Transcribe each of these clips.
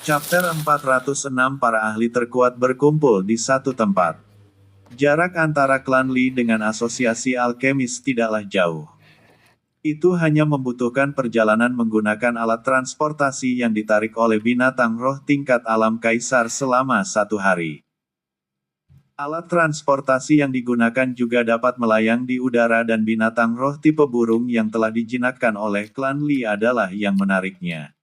Chapter 406 Para ahli terkuat berkumpul di satu tempat. Jarak antara klan Li dengan asosiasi alkemis tidaklah jauh. Itu hanya membutuhkan perjalanan menggunakan alat transportasi yang ditarik oleh binatang roh tingkat alam kaisar selama 1 hari. Alat transportasi yang digunakan juga dapat melayang di udara dan binatang roh tipe burung yang telah dijinakkan oleh klan Li adalah yang menariknya.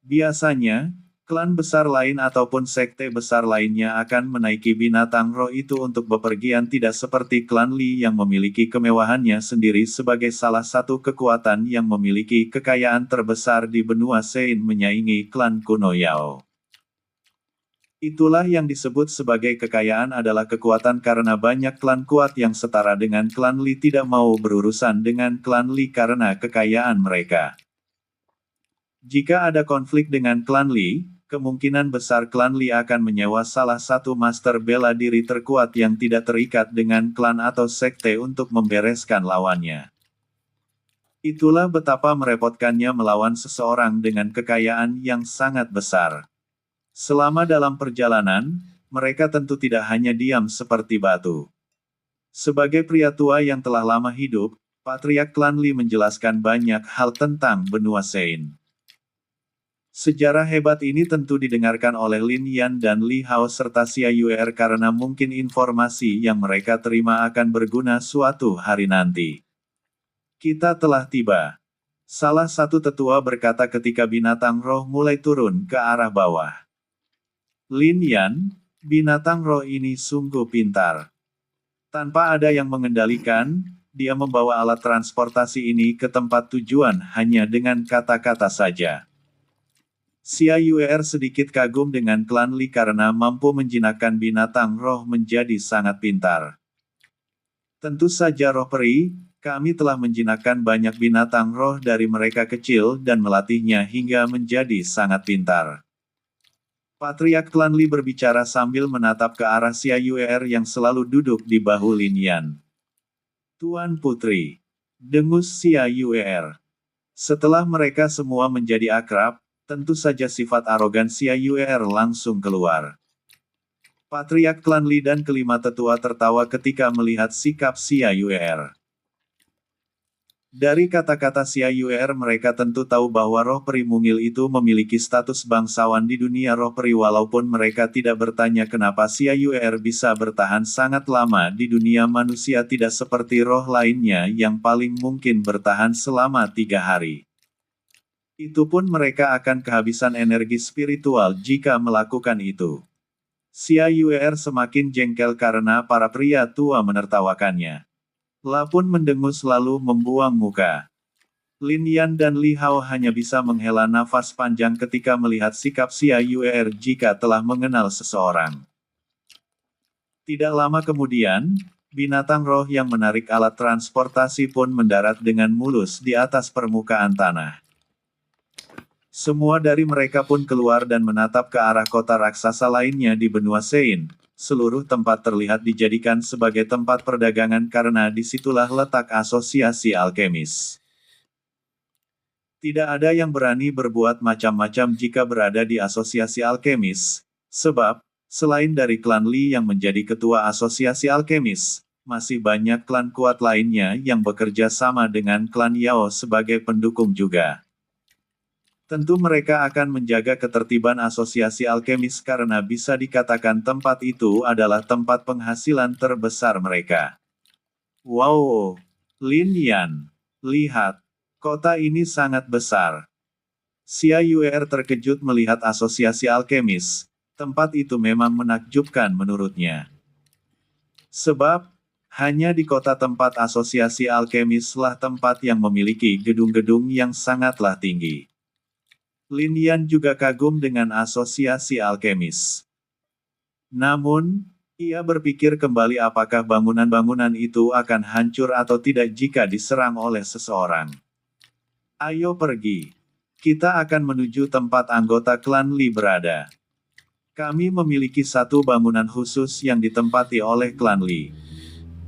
Biasanya, klan besar lain ataupun sekte besar lainnya akan menaiki binatang roh itu untuk bepergian, tidak seperti klan Li yang memiliki kemewahannya sendiri sebagai salah satu kekuatan yang memiliki kekayaan terbesar di benua Sein menyaingi klan kuno Yao. Itulah yang disebut sebagai kekayaan adalah kekuatan karena banyak klan kuat yang setara dengan klan Li tidak mau berurusan dengan klan Li karena kekayaan mereka. Jika ada konflik dengan klan Li, kemungkinan besar klan Li akan menyewa salah satu master bela diri terkuat yang tidak terikat dengan klan atau sekte untuk membereskan lawannya. Itulah betapa merepotkannya melawan seseorang dengan kekayaan yang sangat besar. Selama dalam perjalanan, mereka tentu tidak hanya diam seperti batu. Sebagai pria tua yang telah lama hidup, Patriark klan Li menjelaskan banyak hal tentang benua Sein. Sejarah hebat ini tentu didengarkan oleh Lin Yan dan Li Hao serta Xia Yuer karena mungkin informasi yang mereka terima akan berguna suatu hari nanti. Kita telah tiba. Salah satu tetua berkata ketika binatang roh mulai turun ke arah bawah. Lin Yan, binatang roh ini sungguh pintar. Tanpa ada yang mengendalikan, dia membawa alat transportasi ini ke tempat tujuan hanya dengan kata-kata saja. Xia Yuer sedikit kagum dengan klan Li karena mampu menjinakkan binatang roh menjadi sangat pintar. Tentu saja roh peri, kami telah menjinakkan banyak binatang roh dari mereka kecil dan melatihnya hingga menjadi sangat pintar. Patriark klan Li berbicara sambil menatap ke arah Xia Yuer yang selalu duduk di bahu Lin Yan. Tuan Putri, dengus Xia Yuer. Setelah mereka semua menjadi akrab, tentu saja sifat arogan Xia Yuer langsung keluar. Patriark klan Li dan kelima tetua tertawa ketika melihat sikap Xia Yuer. Dari kata-kata Xia Yuer mereka tentu tahu bahwa roh peri mungil itu memiliki status bangsawan di dunia roh peri walaupun mereka tidak bertanya kenapa Xia Yuer bisa bertahan sangat lama di dunia manusia tidak seperti roh lainnya yang paling mungkin bertahan selama 3 hari. Itu pun mereka akan kehabisan energi spiritual jika melakukan itu. Xia Yuer semakin jengkel karena para pria tua menertawakannya. La pun mendengus lalu membuang muka. Lin Yan dan Li Hao hanya bisa menghela nafas panjang ketika melihat sikap Xia Yuer jika telah mengenal seseorang. Tidak lama kemudian, binatang roh yang menarik alat transportasi pun mendarat dengan mulus di atas permukaan tanah. Semua dari mereka pun keluar dan menatap ke arah kota raksasa lainnya di benua Sein. Seluruh tempat terlihat dijadikan sebagai tempat perdagangan karena disitulah letak asosiasi alkemis. Tidak ada yang berani berbuat macam-macam jika berada di asosiasi alkemis, sebab, selain dari klan Li yang menjadi ketua asosiasi alkemis, masih banyak klan kuat lainnya yang bekerja sama dengan klan Yao sebagai pendukung juga. Tentu mereka akan menjaga ketertiban asosiasi alkemis karena bisa dikatakan tempat itu adalah tempat penghasilan terbesar mereka. Wow! Lin Yan, lihat, kota ini sangat besar. Xia Yuer terkejut melihat asosiasi alkemis, tempat itu memang menakjubkan menurutnya. Sebab, hanya di kota tempat asosiasi alkemislah tempat yang memiliki gedung-gedung yang sangatlah tinggi. Lin Yan juga kagum dengan asosiasi alkemis. Namun, ia berpikir kembali apakah bangunan-bangunan itu akan hancur atau tidak jika diserang oleh seseorang. Ayo pergi. Kita akan menuju tempat anggota klan Li berada. Kami memiliki satu bangunan khusus yang ditempati oleh klan Li.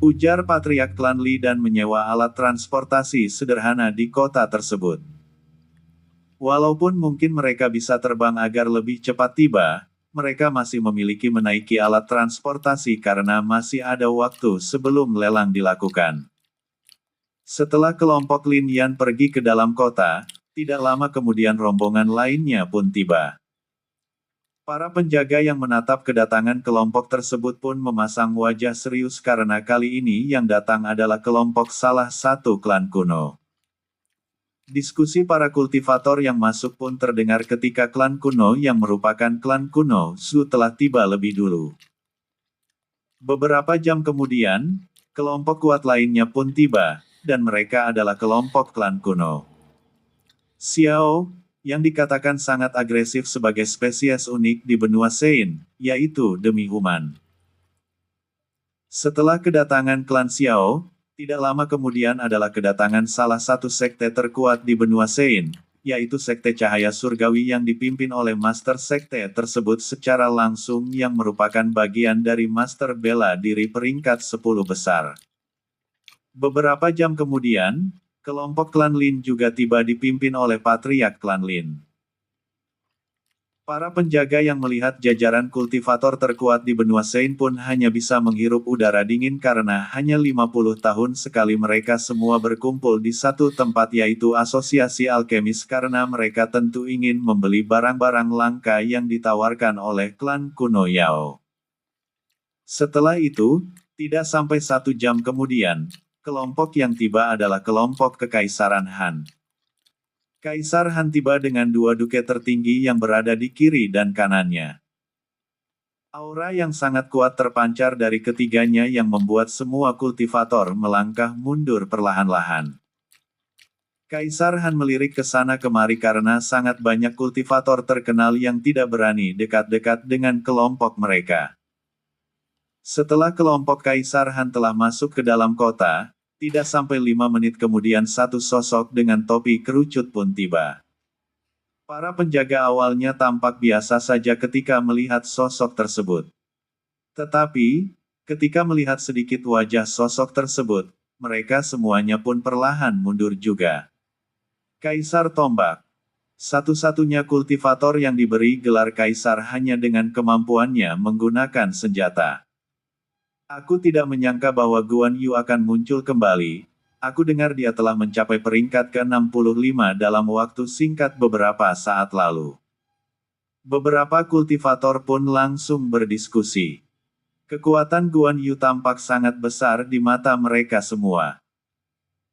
Ujar Patriark klan Li dan menyewa alat transportasi sederhana di kota tersebut. Walaupun mungkin mereka bisa terbang agar lebih cepat tiba, mereka masih memiliki menaiki alat transportasi karena masih ada waktu sebelum lelang dilakukan. Setelah kelompok Lin Yan pergi ke dalam kota, tidak lama kemudian rombongan lainnya pun tiba. Para penjaga yang menatap kedatangan kelompok tersebut pun memasang wajah serius karena kali ini yang datang adalah kelompok salah satu klan kuno. Diskusi para kultivator yang masuk pun terdengar ketika klan kuno yang merupakan klan kuno Su telah tiba lebih dulu. Beberapa jam kemudian, kelompok kuat lainnya pun tiba, dan mereka adalah kelompok klan kuno. Xiao, yang dikatakan sangat agresif sebagai spesies unik di benua Sein, yaitu demi-human. Setelah kedatangan klan Xiao, tidak lama kemudian adalah kedatangan salah satu sekte terkuat di benua Sein, yaitu Sekte Cahaya Surgawi yang dipimpin oleh Master Sekte tersebut secara langsung yang merupakan bagian dari Master Bela Diri peringkat 10 besar. Beberapa jam kemudian, kelompok klan Lin juga tiba dipimpin oleh Patriark klan Lin. Para penjaga yang melihat jajaran kultivator terkuat di benua Sein pun hanya bisa menghirup udara dingin karena hanya 50 tahun sekali mereka semua berkumpul di satu tempat yaitu Asosiasi Alkemis karena mereka tentu ingin membeli barang-barang langka yang ditawarkan oleh klan kuno Yao. Setelah itu, tidak sampai 1 jam kemudian, kelompok yang tiba adalah kelompok Kekaisaran Han. Kaisar Han tiba dengan 2 duke tertinggi yang berada di kiri dan kanannya. Aura yang sangat kuat terpancar dari ketiganya yang membuat semua kultivator melangkah mundur perlahan-lahan. Kaisar Han melirik ke sana kemari karena sangat banyak kultivator terkenal yang tidak berani dekat-dekat dengan kelompok mereka. Setelah kelompok Kaisar Han telah masuk ke dalam kota, tidak sampai 5 menit kemudian satu sosok dengan topi kerucut pun tiba. Para penjaga awalnya tampak biasa saja ketika melihat sosok tersebut. Tetapi, ketika melihat sedikit wajah sosok tersebut, mereka semuanya pun perlahan mundur juga. Kaisar Tombak. Satu-satunya kultivator yang diberi gelar Kaisar hanya dengan kemampuannya menggunakan senjata. Aku tidak menyangka bahwa Guan Yu akan muncul kembali. Aku dengar dia telah mencapai peringkat ke-65 dalam waktu singkat beberapa saat lalu. Beberapa kultivator pun langsung berdiskusi. Kekuatan Guan Yu tampak sangat besar di mata mereka semua.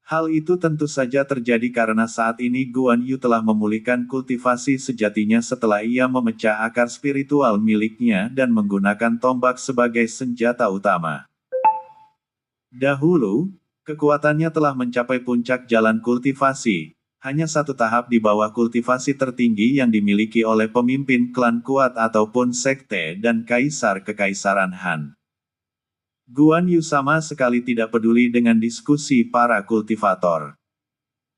Hal itu tentu saja terjadi karena saat ini Guan Yu telah memulihkan kultivasi sejatinya setelah ia memecah akar spiritual miliknya dan menggunakan tombak sebagai senjata utama. Dahulu, kekuatannya telah mencapai puncak jalan kultivasi, hanya 1 tahap di bawah kultivasi tertinggi yang dimiliki oleh pemimpin klan kuat ataupun sekte dan kaisar Kekaisaran Han. Guan Yu sama sekali tidak peduli dengan diskusi para kultivator.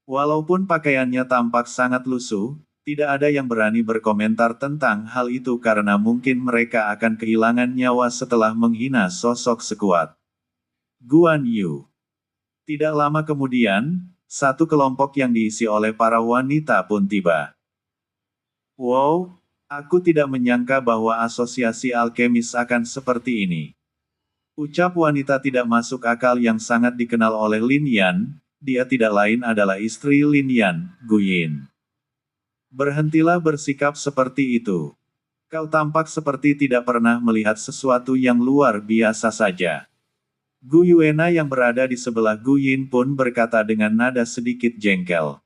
Walaupun pakaiannya tampak sangat lusuh, tidak ada yang berani berkomentar tentang hal itu karena mungkin mereka akan kehilangan nyawa setelah menghina sosok sekuat Guan Yu. Tidak lama kemudian, satu kelompok yang diisi oleh para wanita pun tiba. Wow, aku tidak menyangka bahwa asosiasi alkemis akan seperti ini. Ucap wanita tidak masuk akal yang sangat dikenal oleh Lin Yan, dia tidak lain adalah istri Lin Yan, Gu Yin. Berhentilah bersikap seperti itu. Kau tampak seperti tidak pernah melihat sesuatu yang luar biasa saja. Gu Yuena yang berada di sebelah Gu Yin pun berkata dengan nada sedikit jengkel.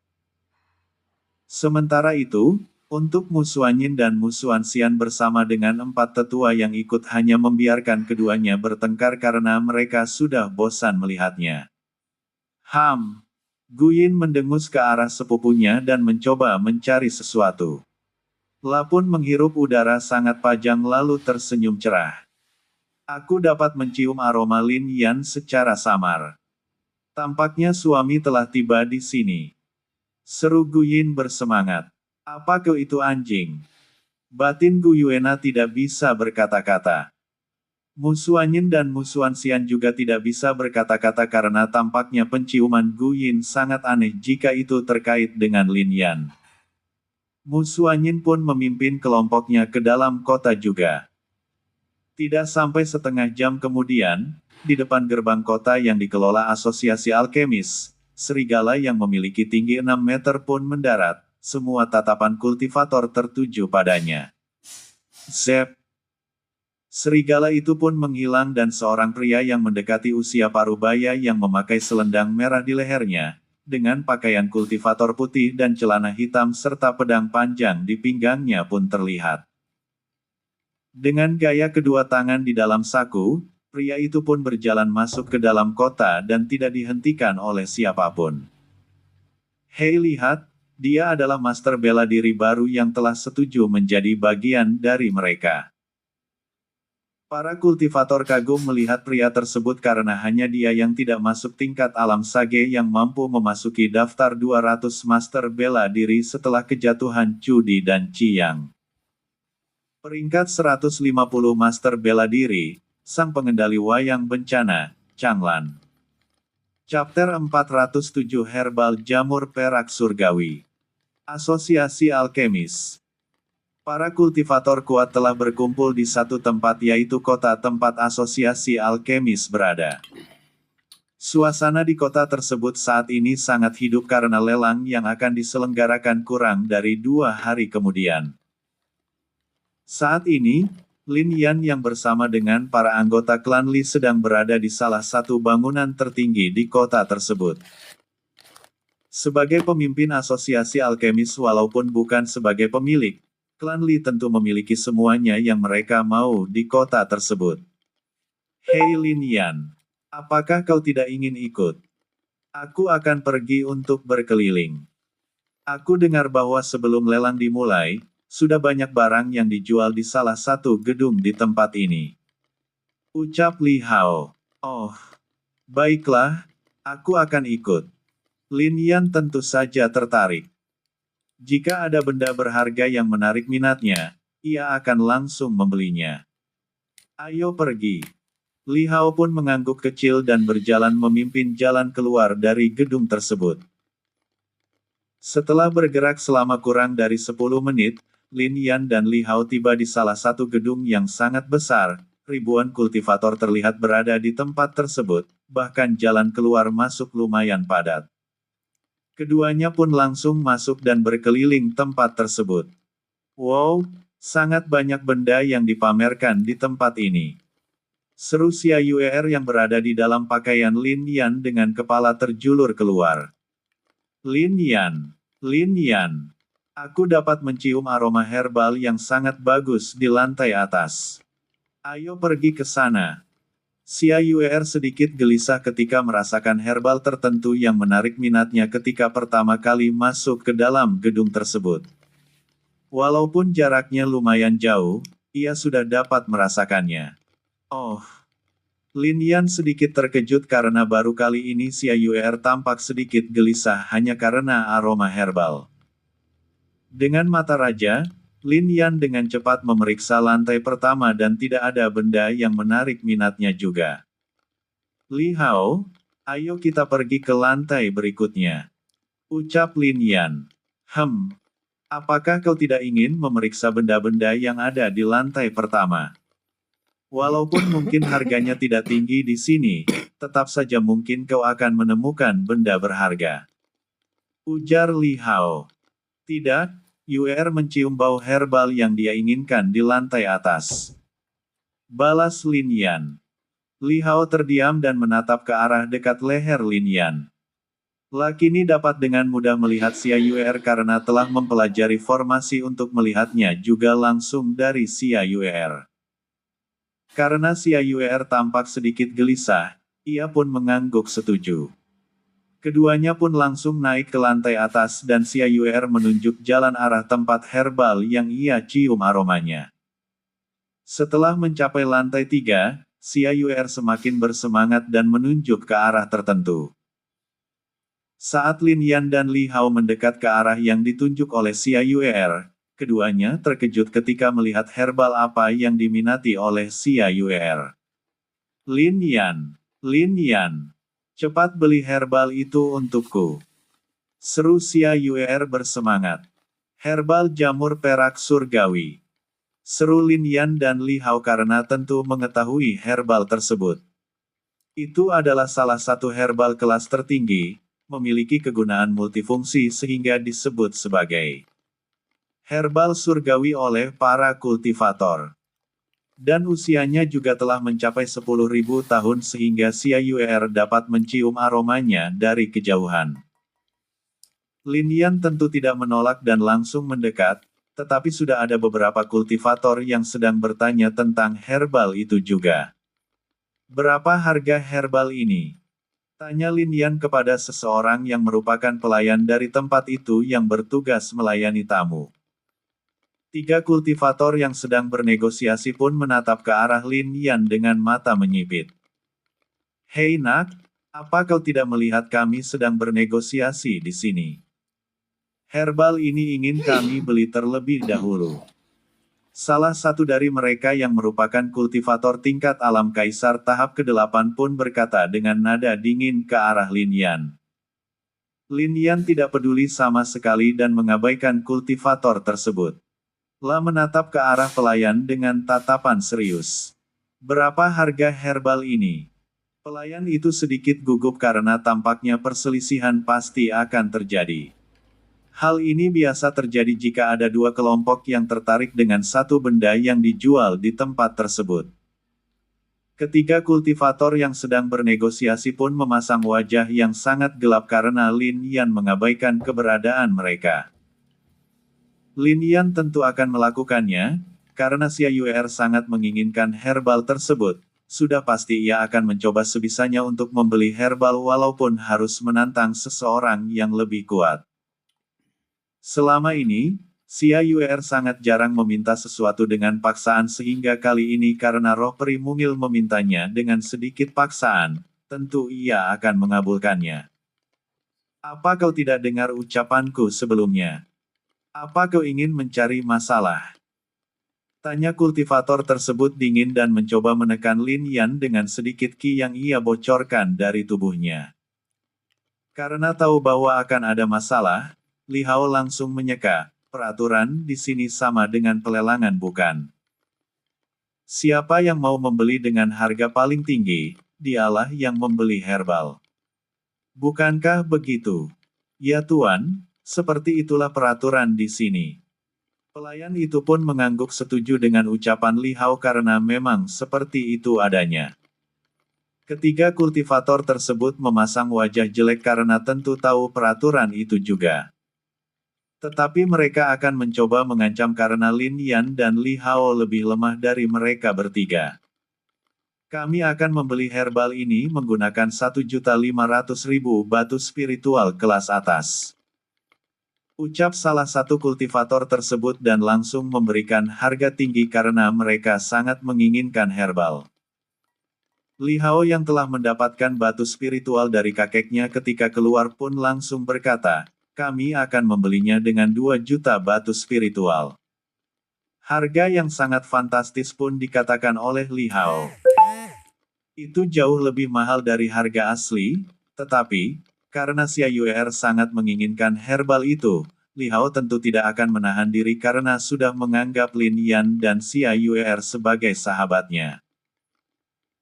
Sementara itu, untuk Musuanyin dan Musuansian bersama dengan 4 tetua yang ikut hanya membiarkan keduanya bertengkar karena mereka sudah bosan melihatnya. Gu Yin mendengus ke arah sepupunya dan mencoba mencari sesuatu. Lapun menghirup udara sangat panjang lalu tersenyum cerah. Aku dapat mencium aroma Lin Yan secara samar. Tampaknya suami telah tiba di sini. Seru Gu Yin bersemangat. Apa kau itu anjing? Batin Gu Yuena tidak bisa berkata-kata. Musuanyin dan Musuansian juga tidak bisa berkata-kata karena tampaknya penciuman Gu Yin sangat aneh jika itu terkait dengan Lin Yan. Mu Suanyin pun memimpin kelompoknya ke dalam kota juga. Tidak sampai setengah jam kemudian, di depan gerbang kota yang dikelola Asosiasi Alkemis, serigala yang memiliki tinggi 6 meter pun mendarat, semua tatapan kultivator tertuju padanya. Zep! Serigala itu pun menghilang dan seorang pria yang mendekati usia parubaya yang memakai selendang merah di lehernya, dengan pakaian kultivator putih dan celana hitam serta pedang panjang di pinggangnya pun terlihat. Dengan gaya kedua tangan di dalam saku, pria itu pun berjalan masuk ke dalam kota dan tidak dihentikan oleh siapapun. Hei lihat, dia adalah master bela diri baru yang telah setuju menjadi bagian dari mereka. Para kultivator kagum melihat pria tersebut karena hanya dia yang tidak masuk tingkat alam sage yang mampu memasuki daftar 200 master bela diri setelah kejatuhan Cudi dan Ciyang. Peringkat 150 master bela diri, sang pengendali wayang bencana, Changlan. Chapter 407 Herbal Jamur Perak Surgawi. Asosiasi Alkemis. Para kultivator kuat telah berkumpul di satu tempat yaitu kota tempat Asosiasi Alkemis berada. Suasana di kota tersebut saat ini sangat hidup karena lelang yang akan diselenggarakan kurang dari 2 hari kemudian. Saat ini, Lin Yan yang bersama dengan para anggota klan Li sedang berada di salah satu bangunan tertinggi di kota tersebut. Sebagai pemimpin Asosiasi Alkemis walaupun bukan sebagai pemilik, klan Li tentu memiliki semuanya yang mereka mau di kota tersebut. Hei Lin Yan, apakah kau tidak ingin ikut? Aku akan pergi untuk berkeliling. Aku dengar bahwa sebelum lelang dimulai, sudah banyak barang yang dijual di salah satu gedung di tempat ini. Ucap Li Hao. Oh, baiklah, aku akan ikut. Lin Yan tentu saja tertarik. Jika ada benda berharga yang menarik minatnya, ia akan langsung membelinya. Ayo pergi. Li Hao pun mengangguk kecil dan berjalan memimpin jalan keluar dari gedung tersebut. Setelah bergerak selama kurang dari 10 menit, Lin Yan dan Li Hao tiba di salah satu gedung yang sangat besar. Ribuan kultivator terlihat berada di tempat tersebut, bahkan jalan keluar masuk lumayan padat. Keduanya pun langsung masuk dan berkeliling tempat tersebut. Wow, sangat banyak benda yang dipamerkan di tempat ini. Seru Xia Yuer yang berada di dalam pakaian Lin Yan dengan kepala terjulur keluar. Lin Yan, aku dapat mencium aroma herbal yang sangat bagus di lantai atas. Ayo pergi ke sana. Xia Yuer sedikit gelisah ketika merasakan herbal tertentu yang menarik minatnya ketika pertama kali masuk ke dalam gedung tersebut. Walaupun jaraknya lumayan jauh, ia sudah dapat merasakannya. Oh, Lin Yan sedikit terkejut karena baru kali ini Xia Yuer tampak sedikit gelisah hanya karena aroma herbal. Dengan mata raja, Lin Yan dengan cepat memeriksa lantai pertama dan tidak ada benda yang menarik minatnya juga. Li Hao, ayo kita pergi ke lantai berikutnya. Ucap Lin Yan. Apakah kau tidak ingin memeriksa benda-benda yang ada di lantai pertama? Walaupun mungkin harganya tidak tinggi di sini, tetap saja mungkin kau akan menemukan benda berharga. Ujar Li Hao. Tidak. Yuer mencium bau herbal yang dia inginkan di lantai atas. Balas Lin Yan. Li Hao terdiam dan menatap ke arah dekat leher Lin Yan. Laki ini dapat dengan mudah melihat Xia Yuer karena telah mempelajari formasi untuk melihatnya juga langsung dari Xia Yuer. Karena Xia Yuer tampak sedikit gelisah, ia pun mengangguk setuju. Keduanya pun langsung naik ke lantai atas dan Xia Yuer menunjuk jalan arah tempat herbal yang ia cium aromanya. Setelah mencapai lantai 3, Xia Yuer semakin bersemangat dan menunjuk ke arah tertentu. Saat Lin Yan dan Li Hao mendekat ke arah yang ditunjuk oleh Xia Yuer, keduanya terkejut ketika melihat herbal apa yang diminati oleh Xia Yuer. Lin Yan. Cepat beli herbal itu untukku. Seru Xia Yuer bersemangat. Herbal jamur perak surgawi. Seru Lin Yan dan Li Hao karena tentu mengetahui herbal tersebut. Itu adalah salah satu herbal kelas tertinggi, memiliki kegunaan multifungsi sehingga disebut sebagai herbal surgawi oleh para kultivator. Dan usianya juga telah mencapai 10.000 tahun sehingga Xia Yuer dapat mencium aromanya dari kejauhan. Lin Yan tentu tidak menolak dan langsung mendekat, tetapi sudah ada beberapa kultivator yang sedang bertanya tentang herbal itu juga. Berapa harga herbal ini? Tanya Lin Yan kepada seseorang yang merupakan pelayan dari tempat itu yang bertugas melayani tamu. 3 kultivator yang sedang bernegosiasi pun menatap ke arah Lin Yan dengan mata menyipit. Hei nak, apa kau tidak melihat kami sedang bernegosiasi di sini? Herbal ini ingin kami beli terlebih dahulu. Salah satu dari mereka yang merupakan kultivator tingkat alam kaisar tahap ke-8 pun berkata dengan nada dingin ke arah Lin Yan. Lin Yan tidak peduli sama sekali dan mengabaikan kultivator tersebut. La menatap ke arah pelayan dengan tatapan serius. Berapa harga herbal ini? Pelayan itu sedikit gugup karena tampaknya perselisihan pasti akan terjadi. Hal ini biasa terjadi jika ada 2 kelompok yang tertarik dengan satu benda yang dijual di tempat tersebut. Ketiga kultivator yang sedang bernegosiasi pun memasang wajah yang sangat gelap karena Lin Yan mengabaikan keberadaan mereka. Lin Yan tentu akan melakukannya, karena Xia Yuer sangat menginginkan herbal tersebut. Sudah pasti ia akan mencoba sebisanya untuk membeli herbal walaupun harus menantang seseorang yang lebih kuat. Selama ini, Xia Yuer sangat jarang meminta sesuatu dengan paksaan sehingga kali ini karena roh peri mungil memintanya dengan sedikit paksaan, tentu ia akan mengabulkannya. Apa kau tidak dengar ucapanku sebelumnya? Apa kau ingin mencari masalah? Tanya kultivator tersebut dingin dan mencoba menekan Lin Yan dengan sedikit ki yang ia bocorkan dari tubuhnya. Karena tahu bahwa akan ada masalah, Li Hao langsung menyeka, peraturan di sini sama dengan pelelangan bukan? Siapa yang mau membeli dengan harga paling tinggi, dialah yang membeli herbal. Bukankah begitu? Ya Tuan, seperti itulah peraturan di sini. Pelayan itu pun mengangguk setuju dengan ucapan Li Hao karena memang seperti itu adanya. Ketiga kultivator tersebut memasang wajah jelek karena tentu tahu peraturan itu juga. Tetapi mereka akan mencoba mengancam karena Lin Yan dan Li Hao lebih lemah dari mereka bertiga. Kami akan membeli herbal ini menggunakan 1.500.000 batu spiritual kelas atas. Ucap salah satu kultivator tersebut dan langsung memberikan harga tinggi karena mereka sangat menginginkan herbal. Li Hao yang telah mendapatkan batu spiritual dari kakeknya ketika keluar pun langsung berkata, kami akan membelinya dengan 2 juta batu spiritual. Harga yang sangat fantastis pun dikatakan oleh Li Hao. Itu jauh lebih mahal dari harga asli, tetapi, karena Xia Yuer sangat menginginkan herbal itu, Li Hao tentu tidak akan menahan diri karena sudah menganggap Lin Yan dan Xia Yuer sebagai sahabatnya.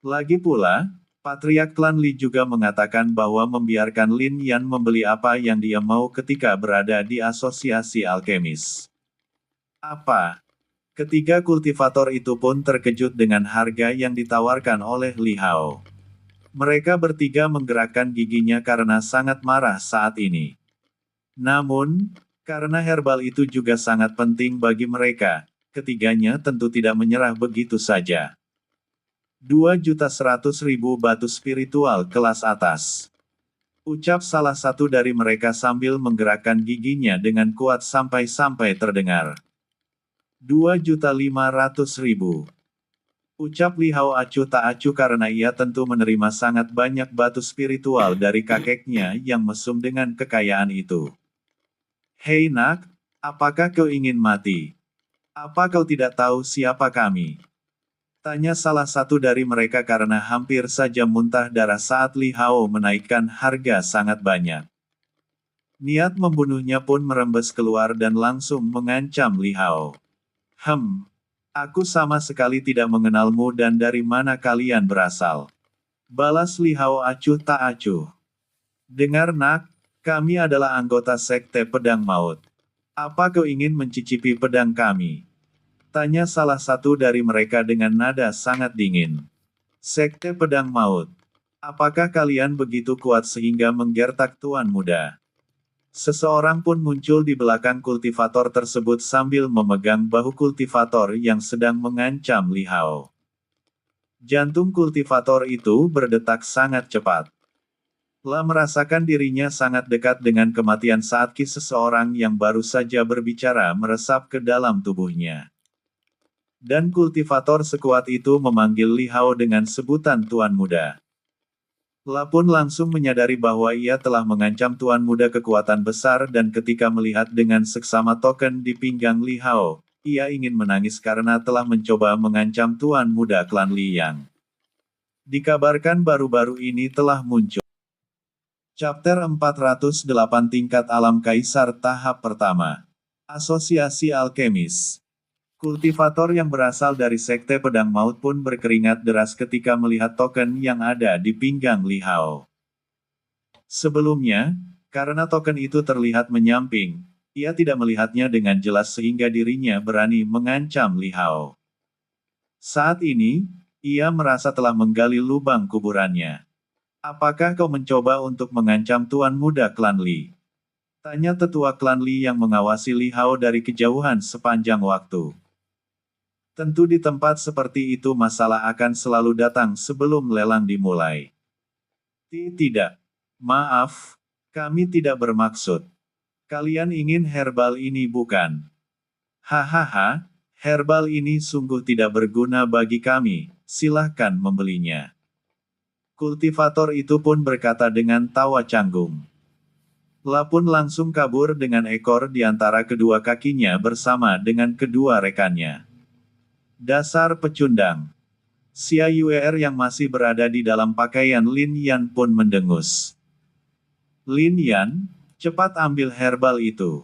Lagi pula, Patriark klan Li juga mengatakan bahwa membiarkan Lin Yan membeli apa yang dia mau ketika berada di asosiasi alkemis. Apa? Ketiga kultivator itu pun terkejut dengan harga yang ditawarkan oleh Li Hao. Mereka bertiga menggerakkan giginya karena sangat marah saat ini. Namun, karena herbal itu juga sangat penting bagi mereka, ketiganya tentu tidak menyerah begitu saja. 2.100.000 batu spiritual kelas atas. Ucap salah satu dari mereka sambil menggerakkan giginya dengan kuat sampai-sampai terdengar. 2.500.000. Ucap Li Hao acuh tak acuh karena ia tentu menerima sangat banyak batu spiritual dari kakeknya yang mesum dengan kekayaan itu. Hei nak, apakah kau ingin mati? Apa kau tidak tahu siapa kami? Tanya salah satu dari mereka karena hampir saja muntah darah saat Li Hao menaikkan harga sangat banyak. Niat membunuhnya pun merembes keluar dan langsung mengancam Li Hao. Aku sama sekali tidak mengenalmu dan dari mana kalian berasal? Balas Li Hao acuh tak acuh. Dengar nak, kami adalah anggota Sekte Pedang Maut. Apa kau ingin mencicipi pedang kami? Tanya salah satu dari mereka dengan nada sangat dingin. Sekte Pedang Maut. Apakah kalian begitu kuat sehingga menggertak Tuan Muda? Seseorang pun muncul di belakang kultivator tersebut sambil memegang bahu kultivator yang sedang mengancam Li Hao. Jantung kultivator itu berdetak sangat cepat. La merasakan dirinya sangat dekat dengan kematian saat seseorang yang baru saja berbicara meresap ke dalam tubuhnya. Dan kultivator sekuat itu memanggil Li Hao dengan sebutan Tuan Muda. La pun langsung menyadari bahwa ia telah mengancam Tuan Muda kekuatan besar dan ketika melihat dengan seksama token di pinggang Li Hao, ia ingin menangis karena telah mencoba mengancam Tuan Muda klan Li Yang. Dikabarkan baru-baru ini telah muncul. Chapter 408 Tingkat Alam Kaisar Tahap Pertama. Asosiasi Alkemis. Kultivator yang berasal dari Sekte Pedang Maut pun berkeringat deras ketika melihat token yang ada di pinggang Li Hao. Sebelumnya, karena token itu terlihat menyamping, ia tidak melihatnya dengan jelas sehingga dirinya berani mengancam Li Hao. Saat ini, ia merasa telah menggali lubang kuburannya. Apakah kau mencoba untuk mengancam Tuan Muda klan Li? Tanya tetua klan Li yang mengawasi Li Hao dari kejauhan sepanjang waktu. Tentu di tempat seperti itu masalah akan selalu datang sebelum lelang dimulai. Tidak. Maaf, kami tidak bermaksud. Kalian ingin herbal ini bukan? Hahaha, herbal ini sungguh tidak berguna bagi kami, silahkan membelinya. Kultivator itu pun berkata dengan tawa canggung. La pun langsung kabur dengan ekor di antara kedua kakinya bersama dengan kedua rekannya. Dasar pecundang. Xia Yuer yang masih berada di dalam pakaian Lin Yan pun mendengus. Lin Yan, cepat ambil herbal itu.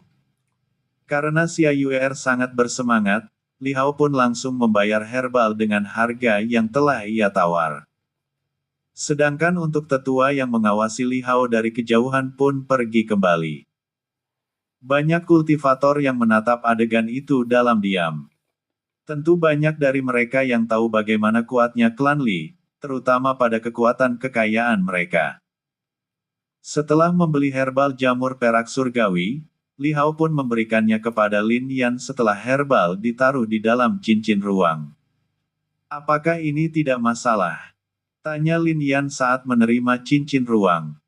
Karena Xia Yuer sangat bersemangat, Li Hao pun langsung membayar herbal dengan harga yang telah ia tawar. Sedangkan untuk tetua yang mengawasi Li Hao dari kejauhan pun pergi kembali. Banyak kultivator yang menatap adegan itu dalam diam. Tentu banyak dari mereka yang tahu bagaimana kuatnya klan Li, terutama pada kekuatan kekayaan mereka. Setelah membeli herbal jamur perak surgawi, Li Hao pun memberikannya kepada Lin Yan setelah herbal ditaruh di dalam cincin ruang. Apakah ini tidak masalah? Tanya Lin Yan saat menerima cincin ruang.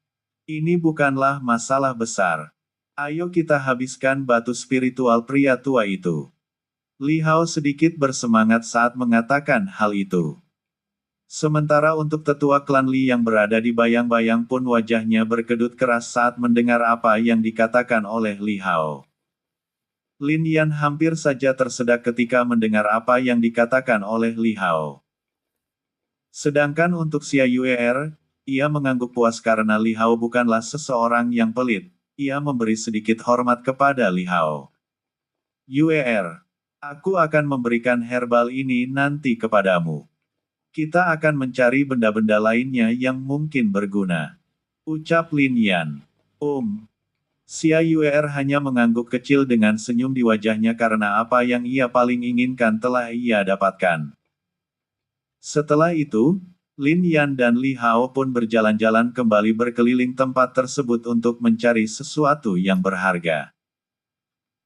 Ini bukanlah masalah besar. Ayo kita habiskan batu spiritual pria tua itu. Li Hao sedikit bersemangat saat mengatakan hal itu. Sementara untuk tetua klan Li yang berada di bayang-bayang pun wajahnya berkedut keras saat mendengar apa yang dikatakan oleh Li Hao. Lin Yan hampir saja tersedak ketika mendengar apa yang dikatakan oleh Li Hao. Sedangkan untuk Xia Yuer, ia mengangguk puas karena Li Hao bukanlah seseorang yang pelit, ia memberi sedikit hormat kepada Li Hao. Yuer, aku akan memberikan herbal ini nanti kepadamu. Kita akan mencari benda-benda lainnya yang mungkin berguna. Ucap Lin Yan. Xia Yuer hanya mengangguk kecil dengan senyum di wajahnya karena apa yang ia paling inginkan telah ia dapatkan. Setelah itu, Lin Yan dan Li Hao pun berjalan-jalan kembali berkeliling tempat tersebut untuk mencari sesuatu yang berharga.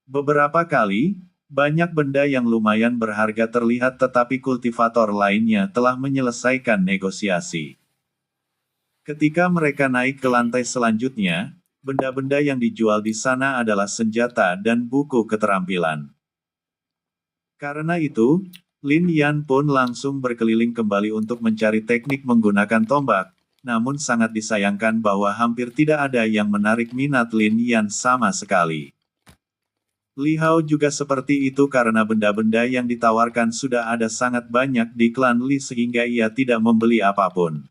Beberapa kali, banyak benda yang lumayan berharga terlihat tetapi kultivator lainnya telah menyelesaikan negosiasi. Ketika mereka naik ke lantai selanjutnya, benda-benda yang dijual di sana adalah senjata dan buku keterampilan. Karena itu, Lin Yan pun langsung berkeliling kembali untuk mencari teknik menggunakan tombak, namun sangat disayangkan bahwa hampir tidak ada yang menarik minat Lin Yan sama sekali. Li Hao juga seperti itu karena benda-benda yang ditawarkan sudah ada sangat banyak di klan Li sehingga ia tidak membeli apapun.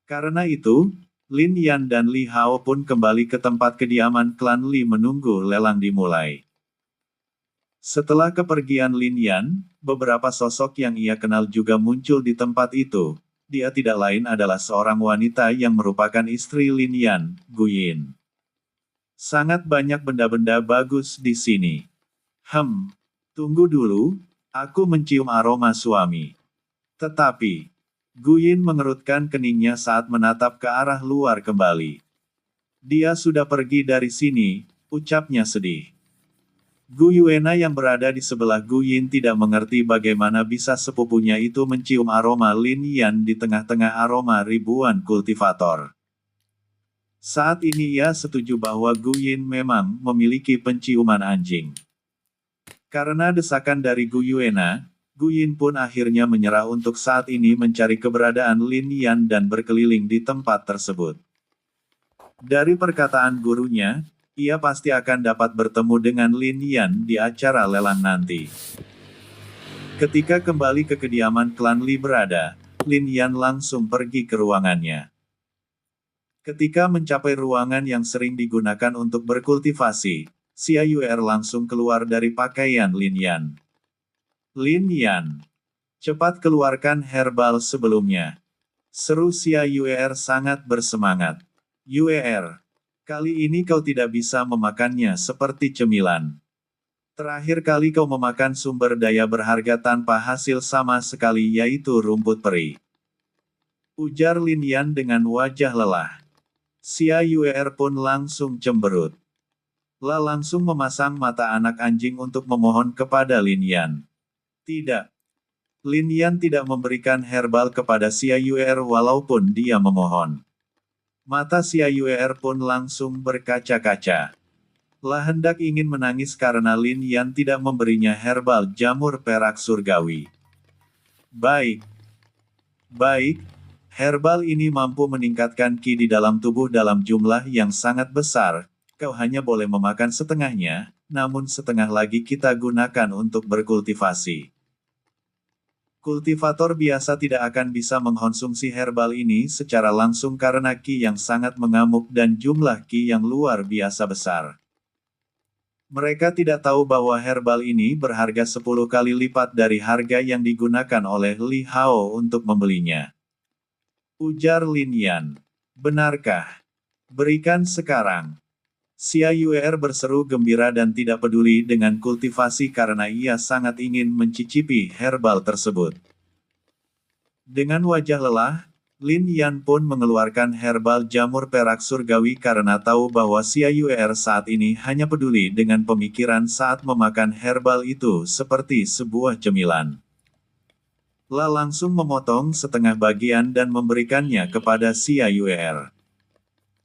Karena itu, Lin Yan dan Li Hao pun kembali ke tempat kediaman klan Li menunggu lelang dimulai. Setelah kepergian Lin Yan, beberapa sosok yang ia kenal juga muncul di tempat itu. Dia tidak lain adalah seorang wanita yang merupakan istri Lin Yan, Gu Yin. Sangat banyak benda-benda bagus di sini. Tunggu dulu, aku mencium aroma suami. Tetapi, Gu Yin mengerutkan keningnya saat menatap ke arah luar kembali. Dia sudah pergi dari sini, ucapnya sedih. Gu Yuena yang berada di sebelah Gu Yin tidak mengerti bagaimana bisa sepupunya itu mencium aroma Lin Yan di tengah-tengah aroma ribuan kultivator. Saat ini ia setuju bahwa Gu Yin memang memiliki penciuman anjing. Karena desakan dari Gu Yuena, Gu Yin pun akhirnya menyerah untuk saat ini mencari keberadaan Lin Yan dan berkeliling di tempat tersebut. Dari perkataan gurunya, ia pasti akan dapat bertemu dengan Lin Yan di acara lelang nanti. Ketika kembali ke kediaman klan Li berada, Lin Yan langsung pergi ke ruangannya. Ketika mencapai ruangan yang sering digunakan untuk berkultivasi, Xia Yuer langsung keluar dari pakaian Lin Yan. Lin Yan, cepat keluarkan herbal sebelumnya. Seru Xia Yuer sangat bersemangat. Yuer, kali ini kau tidak bisa memakannya seperti cemilan. Terakhir kali kau memakan sumber daya berharga tanpa hasil sama sekali yaitu rumput peri. Ujar Lin Yan dengan wajah lelah. Xia Yuer pun langsung cemberut. Langsung memasang mata anak anjing untuk memohon kepada Lin Yan. Tidak. Lin Yan tidak memberikan herbal kepada Xia Yuer walaupun dia memohon. Mata Xia Yuer pun langsung berkaca-kaca. Hendak ingin menangis karena Lin Yan tidak memberinya herbal jamur perak surgawi. Baik, herbal ini mampu meningkatkan ki di dalam tubuh dalam jumlah yang sangat besar. Kau hanya boleh memakan setengahnya, namun setengah lagi kita gunakan untuk berkultivasi. Kultivator biasa tidak akan bisa mengkonsumsi herbal ini secara langsung karena ki yang sangat mengamuk dan jumlah ki yang luar biasa besar. Mereka tidak tahu bahwa herbal ini berharga 10 kali lipat dari harga yang digunakan oleh Li Hao untuk membelinya. Ujar Lin Yan. Benarkah? Berikan sekarang. Xia Yuer berseru gembira dan tidak peduli dengan kultivasi karena ia sangat ingin mencicipi herbal tersebut. Dengan wajah lelah, Lin Yan pun mengeluarkan herbal jamur perak surgawi karena tahu bahwa Xia Yuer saat ini hanya peduli dengan pemikiran saat memakan herbal itu seperti sebuah cemilan. Langsung memotong setengah bagian dan memberikannya kepada Xia Yuer.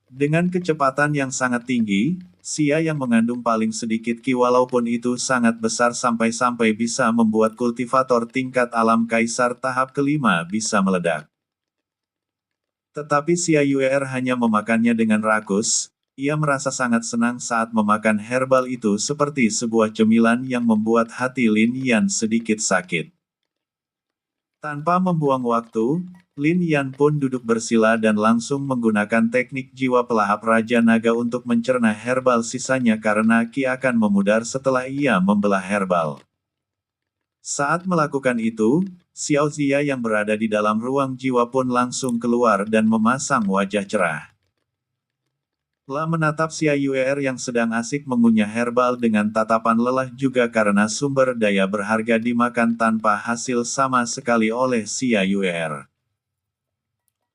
Dengan kecepatan yang sangat tinggi, Xia yang mengandung paling sedikit ki walaupun itu sangat besar sampai-sampai bisa membuat kultivator tingkat alam kaisar tahap kelima bisa meledak. Tetapi Xia Yuer hanya memakannya dengan rakus, ia merasa sangat senang saat memakan herbal itu seperti sebuah cemilan yang membuat hati Lin Yan sedikit sakit. Tanpa membuang waktu, Lin Yan pun duduk bersila dan langsung menggunakan teknik jiwa pelahap Raja Naga untuk mencerna herbal sisanya karena ki akan memudar setelah ia membelah herbal. Saat melakukan itu, Xiao Zia yang berada di dalam ruang jiwa pun langsung keluar dan memasang wajah cerah. Menatap Xia Yuer yang sedang asik mengunyah herbal dengan tatapan lelah juga karena sumber daya berharga dimakan tanpa hasil sama sekali oleh Xia Yuer.